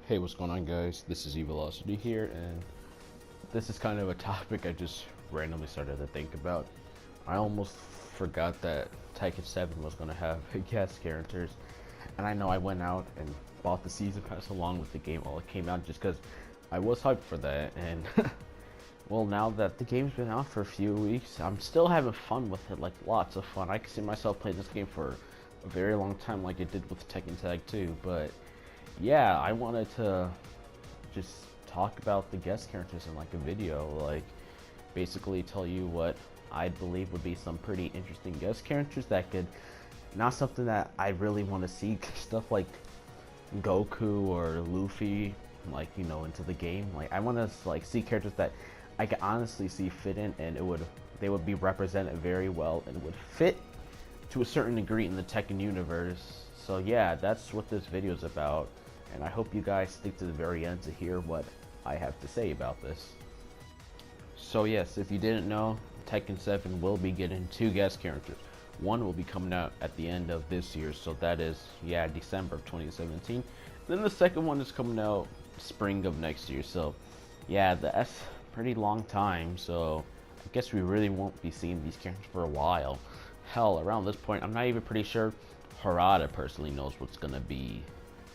Hey, what's going on, guys? This is eVelocity here, and this is kind of a topic I just randomly started to think about. I almost forgot that Tekken 7 was going to have guest characters, and I know I went out and bought the season pass along with the game while it came out just because I was hyped for that, and well, now that the game's been out for a few weeks, I'm still having fun with it, like lots of fun. I can see myself playing this game for a very long time like I did with Tekken Tag 2, but yeah, I wanted to just talk about the guest characters in like a video, like basically tell you what I believe would be some pretty interesting guest characters that could, not something that I really want to see, stuff like Goku or Luffy, like, you know, into the game. Like, I want to like see characters that I can honestly see fit in, and they would be represented very well and would fit to a certain degree in the Tekken universe. So yeah, that's what this video is about, and I hope you guys stick to the very end to hear what I have to say about this. So yes, if you didn't know, Tekken 7 will be getting two guest characters. One will be coming out at the end of this year, so that is, yeah, December of 2017. Then the second one is coming out spring of next year, so yeah, that's pretty long time, so I guess we really won't be seeing these characters for a while. Hell, around this point, I'm not even pretty sure Harada personally knows what's gonna be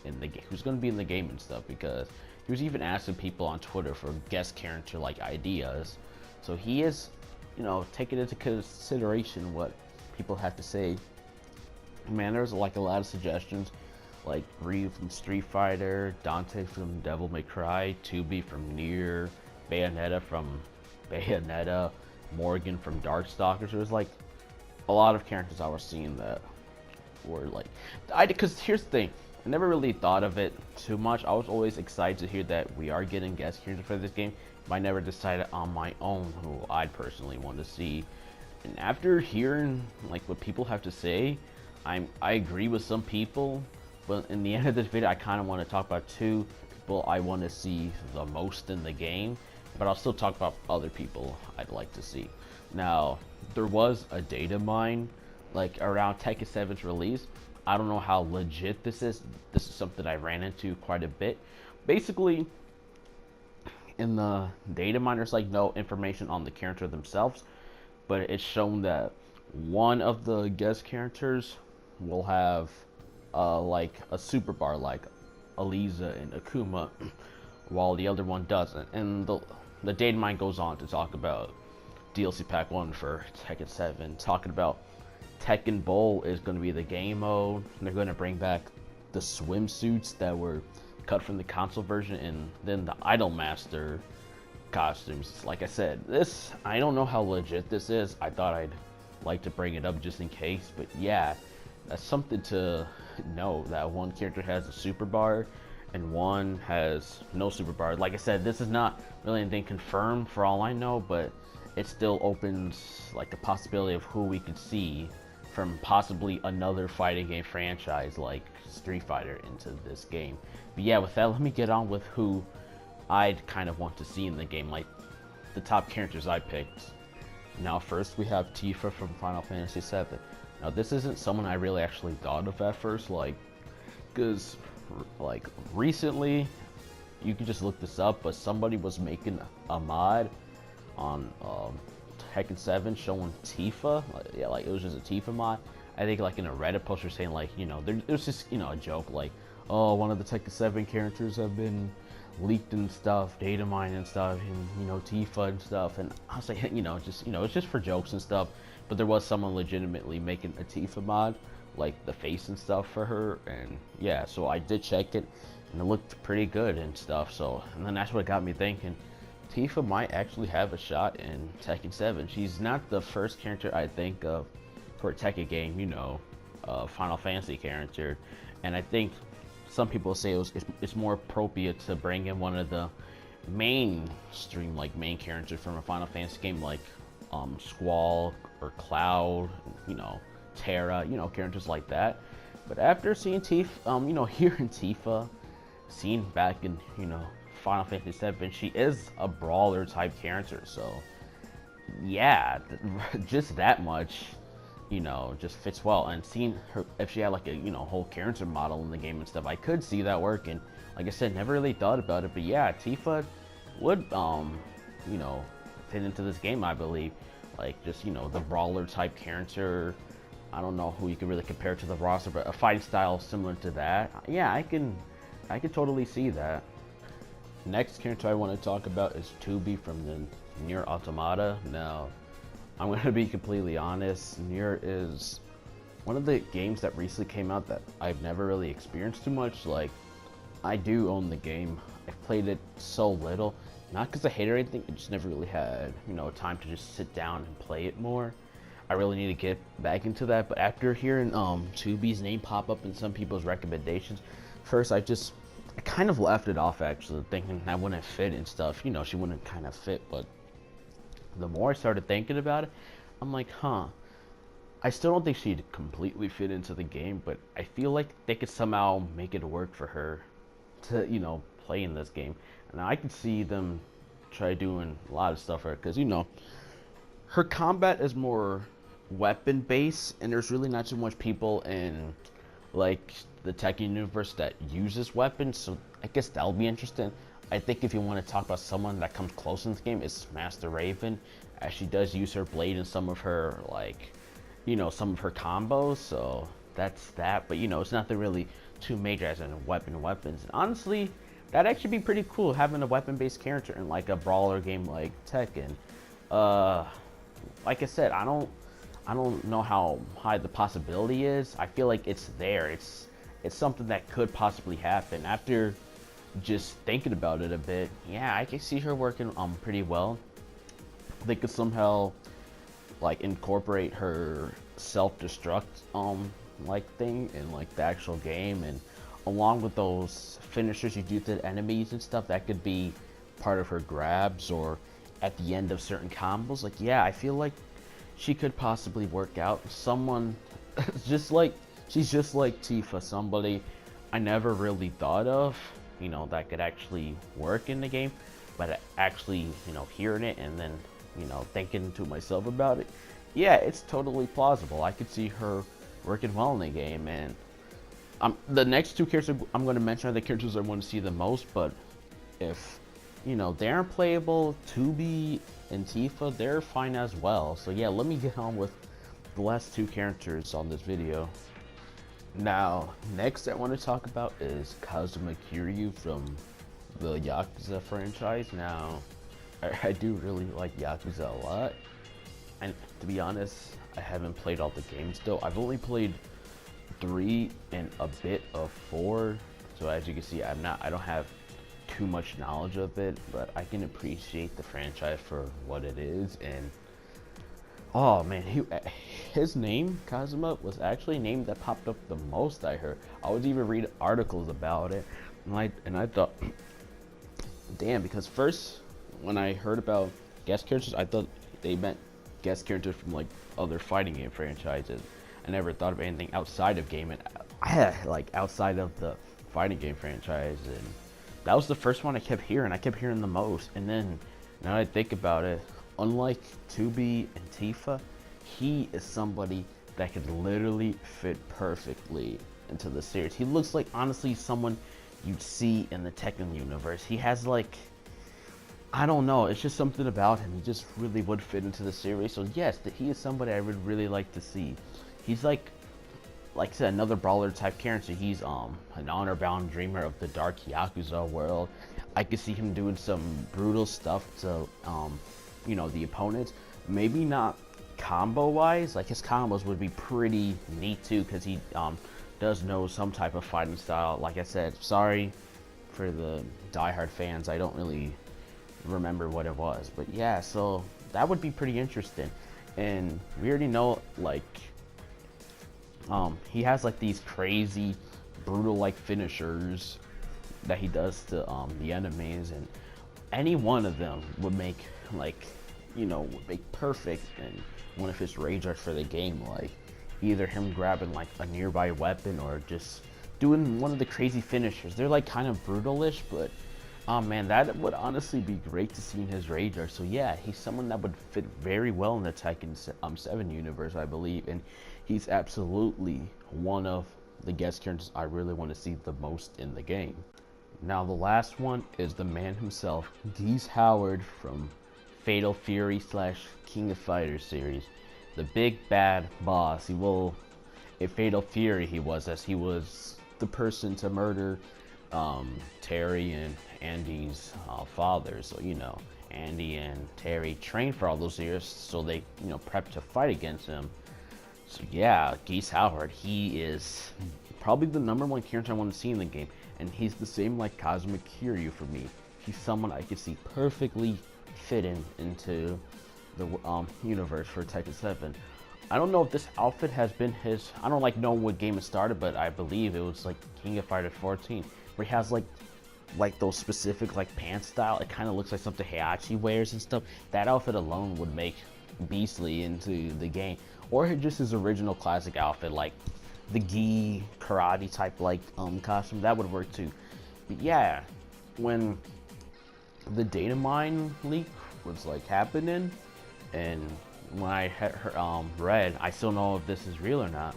in the game, who's gonna be in the game and stuff, because he was even asking people on Twitter for guest character like ideas. So he is, you know, taking into consideration what people have to say. Man, there's like a lot of suggestions, like Ryu from Street Fighter, Dante from Devil May Cry, 2B from Nier, Bayonetta from Bayonetta, Morgan from Darkstalkers. There's like a lot of characters I was seeing that were like, because here's the thing, I never really thought of it too much. I was always excited to hear that we are getting guest characters for this game, but I never decided on my own who I'd personally want to see. And after hearing like what people have to say, I agree with some people, but in the end of this video, I kind of want to talk about two people I want to see the most in the game, but I'll still talk about other people I'd like to see. Now, there was a data mine like around Tekken 7's release. I don't know how legit this is. This is something I ran into quite a bit. Basically, in the data mine, there's like no information on the character themselves, but it's shown that one of the guest characters will have like a super bar like Aliza and Akuma, while the other one doesn't. And the data mine goes on to talk about DLC Pack 1 for Tekken 7, talking about Tekken Bowl is going to be the game mode. They're going to bring back the swimsuits that were cut from the console version, and then the Idolmaster costumes. Like I said, this, I don't know how legit this is. I thought I'd like to bring it up just in case, but yeah, that's something to know, that one character has a super bar and one has no super bar. Like I said, this is not really anything confirmed for all I know, but it still opens like the possibility of who we could see from possibly another fighting game franchise like Street Fighter into this game. But yeah, with that, let me get on with who I'd kind of want to see in the game, like the top characters I picked. Now first we have Tifa from Final Fantasy VII. Now this isn't someone I really actually thought of at first, like, because like recently, you can just look this up, but somebody was making a mod on Tekken 7 showing Tifa. Yeah, like it was just a Tifa mod. I think like in a Reddit poster saying like, you know, there's just, you know, a joke like, oh, one of the Tekken 7 characters have been leaked and stuff, data mine and stuff, and you know, Tifa and stuff. And I was like, you know, it's just for jokes and stuff. But there was someone legitimately making a Tifa mod, like the face and stuff for her. And yeah, so I did check it, and it looked pretty good and stuff. So, and then that's what got me thinking, Tifa might actually have a shot in Tekken 7. She's not the first character I think of for a Tekken game, you know, Final Fantasy character. And I think some people say it's more appropriate to bring in one of the mainstream, like main characters from a Final Fantasy game, like Squall or Cloud, you know, Terra, you know, characters like that. But after seeing Tifa, you know, hearing Tifa, seeing back in, you know, Final Fantasy VII, she is a brawler type character, so yeah, just that much you know, just fits well. And seeing her, if she had like a, you know, whole character model in the game and stuff, I could see that working. like I said, never really thought about it, but yeah, Tifa would you know, fit into this game, I believe. Like, just, you know, the brawler type character. I don't know who you could really compare to the roster, but a fighting style similar to that. Yeah, I can totally see that. Next character I want to talk about is 2B from the Nier Automata. Now, I'm going to be completely honest. Nier is one of the games that recently came out that I've never really experienced too much. Like, I do own the game. I've played it so little. Not because I hate it or anything, I just never really had, you know, time to just sit down and play it more. I really need to get back into that, but after hearing 2B's name pop up in some people's recommendations, first I kind of left it off actually, thinking I wouldn't fit and stuff. You know, she wouldn't kind of fit, but the more I started thinking about it, I'm like, huh. I still don't think she'd completely fit into the game, but I feel like they could somehow make it work for her to, you know, play in this game. And I could see them try doing a lot of stuff for her, because, you know, her combat is more weapon based, and there's really not too much people in, like, the Tekken universe that uses weapons, so I guess that'll be interesting. I think if you want to talk about someone that comes close in this game, it's Master Raven, as she does use her blade in some of her, like, you know, some of her combos, so that's that. But, you know, it's nothing really too major as in weapons. And honestly, that'd actually be pretty cool, having a weapon-based character in, like, a brawler game like Tekken. Like I said, I don't know how high the possibility is. I feel like it's there. It's something that could possibly happen. After just thinking about it a bit, yeah, I can see her working pretty well. They could somehow, like, incorporate her self-destruct like thing in, like, the actual game, and along with those finishers you do to enemies and stuff, that could be part of her grabs or at the end of certain combos. Like, yeah, I feel like she could possibly work out. Someone just like, she's just like Tifa, somebody I never really thought of, you know, that could actually work in the game, but actually, you know, hearing it and then, you know, thinking to myself about it, yeah, it's totally plausible. I could see her working well in the game. And the next two characters I'm going to mention are the characters I want to see the most, but if, you know, they aren't playable, 2B and Tifa, they're fine as well. So yeah, let me get on with the last two characters on this video. Now, next I want to talk about is Cosmo from the Yakuza franchise. Now, I do really like Yakuza a lot, and to be honest, I haven't played all the games though. I've only played 3 and a bit of 4, so as you can see, I don't have too much knowledge of it, but I can appreciate the franchise for what it is. And oh man, his name, Cosmo, was actually a name that popped up the most. I heard. I would even read articles about it, and I thought, damn, because first when I heard about guest characters, I thought they meant guest characters from, like, other fighting game franchises. I never thought of anything outside of game, and like outside of the fighting game franchise, and that was the first one I kept hearing. I kept hearing the most, and then now I think about it, unlike 2B and Tifa, he is somebody that could literally fit perfectly into the series. He looks like, honestly, someone you'd see in the Tekken universe. He has, like, I don't know, it's just something about him. He just really would fit into the series. So yes, he is somebody I would really like to see. He's like I said, another brawler type character. He's an honor-bound dreamer of the dark Yakuza world. I could see him doing some brutal stuff to you know, the opponents. Maybe not combo-wise. Like, his combos would be pretty neat too, because he does know some type of fighting style. Like I said, sorry for the diehard fans, I don't really remember what it was, but yeah, so that would be pretty interesting. And we already know, like, he has, like, these crazy brutal, like, finishers that he does to the enemies, and any one of them would make, like, you know, would make perfect and one of his rage arts for the game. Like, either him grabbing, like, a nearby weapon or just doing one of the crazy finishers. They're, like, kind of brutalish, but oh man, that would honestly be great to see in his rage art. So yeah, he's someone that would fit very well in the Tekken 7 universe, I believe, and he's absolutely one of the guest characters I really want to see the most in the game. Now the last one is the man himself, Geese Howard from Fatal Fury / King of Fighters series. The big bad boss. He will, in Fatal Fury he was, as he was the person to murder Terry and Andy's father. So, you know, Andy and Terry trained for all those years so they, you know, prepped to fight against him. So yeah, Geese Howard, he is probably the #1 character I want to see in the game. And he's the same like Cosmo Kiryu for me. He's someone I could see perfectly fitting into the universe for Tekken 7. I don't know if this outfit has been his. I don't like know what game it started, but I believe it was like King of Fighters 14, where he has like those specific like pants style. It kind of looks like something Heihachi wears and stuff. That outfit alone would make Beastly into the game, or just his original classic outfit, like the gi karate type like costume. That would work too. But yeah, when the data mine leak was like happening, and when I had read, I still know if this is real or not.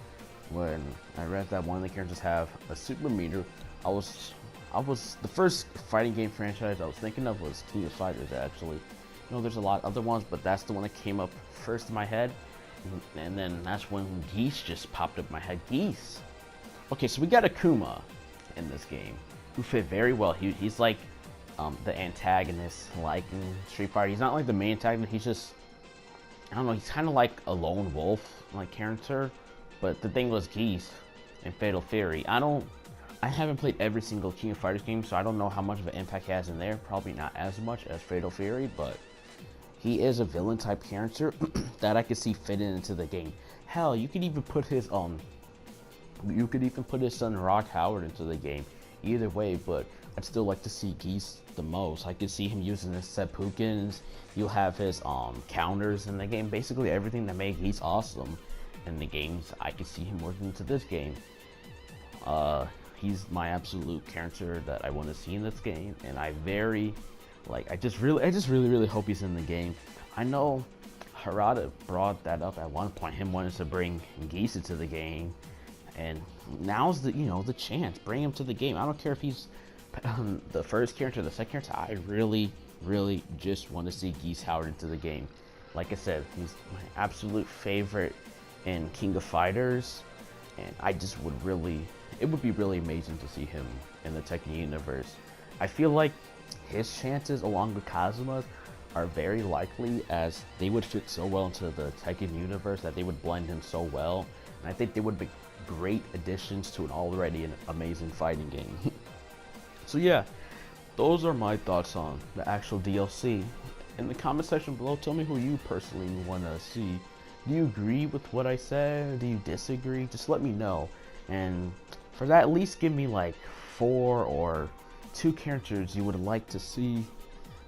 When I read that one of the characters have a super meter, I was the first fighting game franchise I was thinking of was King of Fighters. Actually, you know, there's a lot of other ones, but that's the one that came up first in my head. And then that's when Geese just popped up in my head. Geese. Okay, so we got Akuma in this game, who fit very well. He's like the antagonist, like in Street Fighter. He's not like the main antagonist. He's just, I don't know. He's kind of like a lone wolf like character. But the thing was Geese in Fatal Fury. I haven't played every single King of Fighters game, so I don't know how much of an impact he has in there. Probably not as much as Fatal Fury, but he is a villain type character that I could see fitting into the game. Hell, you could even put his son Rock Howard into the game. Either way, but I'd still like to see Geese the most. I could see him using his Seppukins. You'll have his counters in the game. Basically everything that made Geese awesome in the games, I could see him working into this game. He's my absolute character that I want to see in this game, and I just really hope he's in the game. I know Harada brought that up at one point, him wanting to bring Geese into the game, and now's the chance. Bring him to the game. I don't care if he's the first character, the second character. I really just want to see Geese Howard into the game. Like I said, he's my absolute favorite in King of Fighters, and it would be really amazing to see him in the Tekken universe. I feel like his chances along with Cosmo's are very likely, as they would fit so well into the Tekken universe that they would blend in so well, and I think they would be great additions to an already amazing fighting game. So yeah, those are my thoughts on the actual DLC. In the comment section below, tell me who you personally want to see. Do you agree with what I said? Do you disagree? Just let me know. And for that, at least give me like 4 or 2 characters you would like to see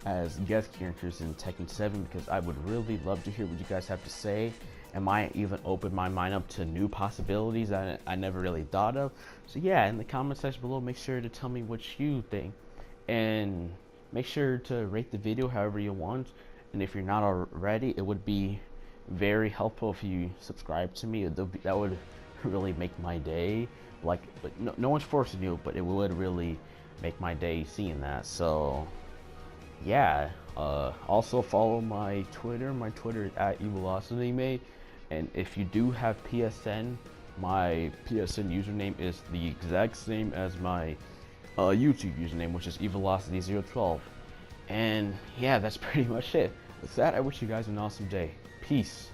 as guest characters in Tekken 7, because I would really love to hear what you guys have to say. And might even open my mind up to new possibilities that I never really thought of. So yeah, in the comment section below, make sure to tell me what you think. And make sure to rate the video however you want. And if you're not already, it would be very helpful if you subscribe to me. That would really make my day. But no one's forcing you, but it would really make my day seeing that. So yeah, also follow my Twitter. My Twitter is @evilocitymate. And if you do have PSN, my PSN username is the exact same as my YouTube username, which is evilocity012. And yeah, that's pretty much it. With that, I wish you guys an awesome day. Peace.